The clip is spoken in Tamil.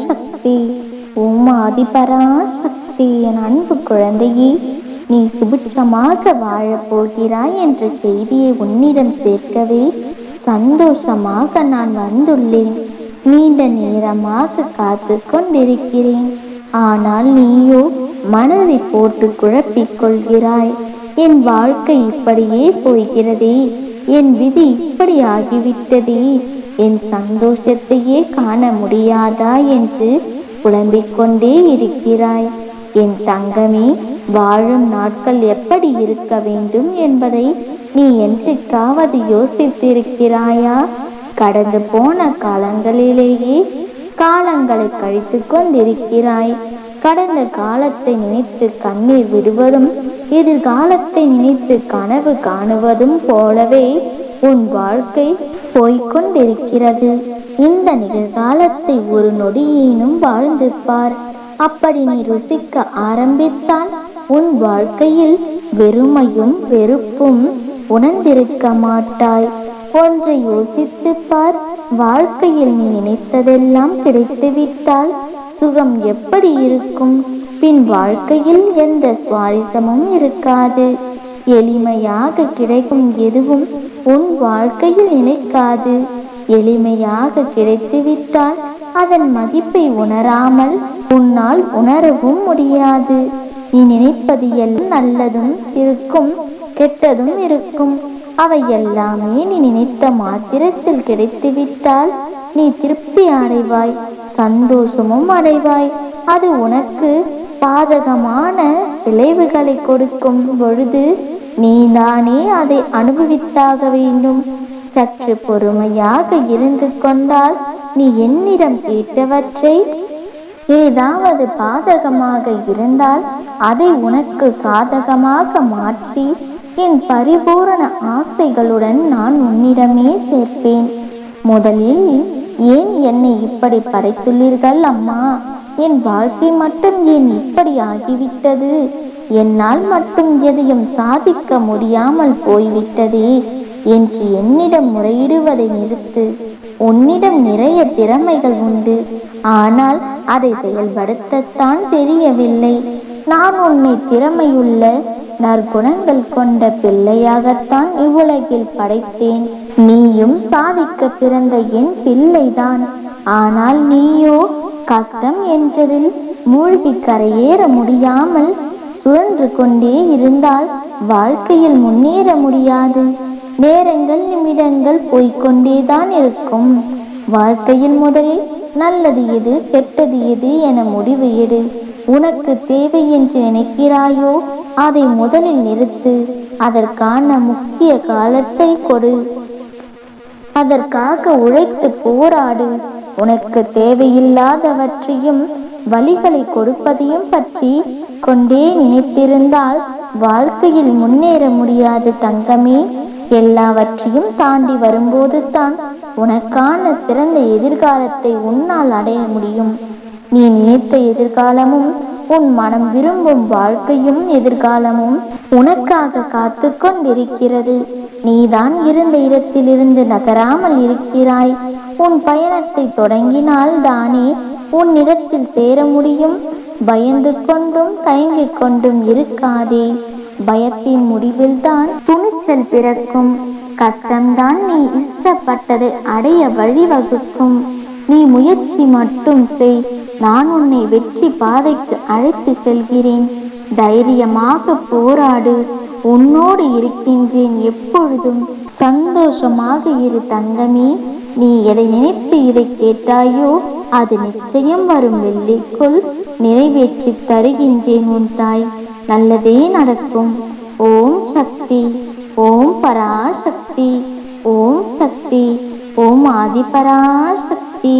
சக்தி. ஓம் ஆதிபரா சக்தி. என் அன்பு குழந்தையே, நீ சுபிட்சமாக வாழப் போகிறாய் என்ற செய்தியை உன்னிடம் சேர்க்கவே சந்தோஷமாக நான் வந்துள்ளேன். நீண்ட நேரமாக காத்து கொண்டிருக்கிறேன். ஆனால் நீயோ மனதை போட்டு குழப்பிக் கொள்கிறாய். என் வாழ்க்கை இப்படியே போகிறதே, என் விதி இப்படி ஆகிவிட்டதே, என் சந்தோஷத்தையே காண முடியாதா என்று புலம்பிக் கொண்டே இருக்கிறாய். என் தங்கமே, வாழும் நாட்கள் எப்படி இருக்க வேண்டும் என்பதை நீ என்றைக்காவது யோசித்திருக்கிறாயா? கடந்து போன காலங்களிலேயே காலங்களை கழித்து கொண்டிருக்கிறாய். கடந்த காலத்தை நினைத்து கண்ணீர் விடுவதும் எதிர்காலத்தை நினைத்து கனவு காணுவதும் போலவே உன் வாழ்க்கை போய்கொண்டிருக்கிறது. இந்த நிகழ்காலத்தை ஒரு நொடியேனும் வாழ்ந்து பார். அப்படி நீ ருசிக்க ஆரம்பித்தால் உன் வாழ்க்கையில் வெறுமையும் வெறுப்பும் உணர்ந்திருக்க மாட்டாய். ஒன்றை யோசித்து பார். வாழ்க்கையில் நீ நினைத்ததெல்லாம் கிடைத்துவிட்டால் சுகம் எப்படி இருக்கும்? பின் வாழ்க்கையில் எந்த சுவாரஸ்யமும் இருக்காது. எளிமையாக கிடைக்கும் எதுவும் உன் வாழ்க்கையில் நினைக்காது. எளிமையாக கிடைத்துவிட்டால் அதன் மதிப்பை உணராமல் உன்னால் உணரவும் முடியாது. நீ நினைப்பது எல்லாம் நல்லதும் இருக்கும், கெட்டதும் இருக்கும். அவை எல்லாமே நீ நினைத்த மாத்திரத்தில் கிடைத்துவிட்டால் நீ திருப்தி அடைவாய், சந்தோஷமும் அடைவாய். அது உனக்கு பாதகமான விளைவுகளை கொடுக்கும் பொழுது நீதானே அதை அனுபவித்தாக வேண்டும். சற்று பொறுமையாக இருந்து கொண்டால் நீ என்னிடம் கேட்டவற்றை ஏதாவது பாதகமாக இருந்தால் அதை உனக்கு சாதகமாக மாற்றி என் பரிபூரண ஆசைகளுடன் நான் உன்னிடமே சேர்ப்பேன். முதலில் ஏன் என்னை இப்படி படைத்துள்ளீர்கள் அம்மா? என் வாழ்க்கை மட்டும் ஏன் இப்படி ஆகிவிட்டது? என்னால் மட்டும் எதையும் சாதிக்க முடியாமல் போய்விட்டதே என்று என்னிடம் முறையிடுவதை நிறுத்து. உன்னிடம் நிறைய திறமைகள் உண்டு, ஆனால் அதை செயல்படுத்தத்தான் தெரியவில்லை. நான் உன்னை திறமையுள்ள நற்குணங்கள் கொண்ட பிள்ளையாகத்தான் இவ்வுலகில் படைத்தேன். நீயும் சாதிக்க பிறந்த என் பிள்ளைதான். ஆனால் நீயோ கஷ்டம் என்றதில் மூழ்கி கரையேற முடியாமல் சுழன்று கொண்டே இருந்தால் வாழ்க்கையில் முன்னேற முடியாது. நேரங்கள் நிமிடங்கள் போய்கொண்டேதான் இருக்கும். வாழ்க்கையில் முதலில் நல்லது எது கெட்டது எது என முடிவு எடு. உனக்கு தேவை என்று நினைக்கிறாயோ அதை முதலில் நிறுத்து. அதற்கான முக்கிய காலத்தை கொடு. அதற்காக உழைத்து போராடு. உனக்கு தேவையில்லாதவற்றையும் வழிகளை கொடுப்பதையும் பற்றி கொண்டே நினைத்திருந்தால் வாழ்க்கையில் முன்னேற முடியாது தங்கமே. எல்லாவற்றையும் தாண்டி வரும்போது தான் உனக்கான சிறந்த எதிர்காலத்தை உன்னால் அடைய முடியும். நீ நினைத்த எதிர்காலமும் உன் மனம் விரும்பும் வாழ்க்கையும் எதிர்காலமும் உனக்காக காத்து கொண்டிருக்கிறது. நீதான் இருந்த இடத்திலிருந்து நகராமல் இருக்கிறாய். உன் பயணத்தை தொடங்கினால் தானே உன்னிடத்தில் சேர முடியும். பயந்து கொண்டும் தயங்கிக் கொண்டும் இருக்காதே. பயத்தின் முடிவில் தான் துணிச்சல் பிறக்கும். கஷ்டம்தான் நீ இஷ்டப்பட்டதை அடைய வழிவகுக்கும். நீ முயற்சி மட்டும் செய். நான் உன்னை வெற்றி பாதைக்கு அழைத்து செல்கிறேன். தைரியமாக போராடு. உன்னோடு இருக்கின்றேன் எப்பொழுதும். சந்தோஷமாக இரு தங்கமே. நீ எதை நினைத்து இதை கேட்டாயோ அது நிச்சயம் வரும் வெள்ளிக்குள் நிறைவேற்றி தருகின்றேன் உன் தாய். நல்லதே நடக்கும். ஓம் சக்தி. ஓம் பராசக்தி. ஓம் சக்தி. ஓம் ஆதிபராசக்தி.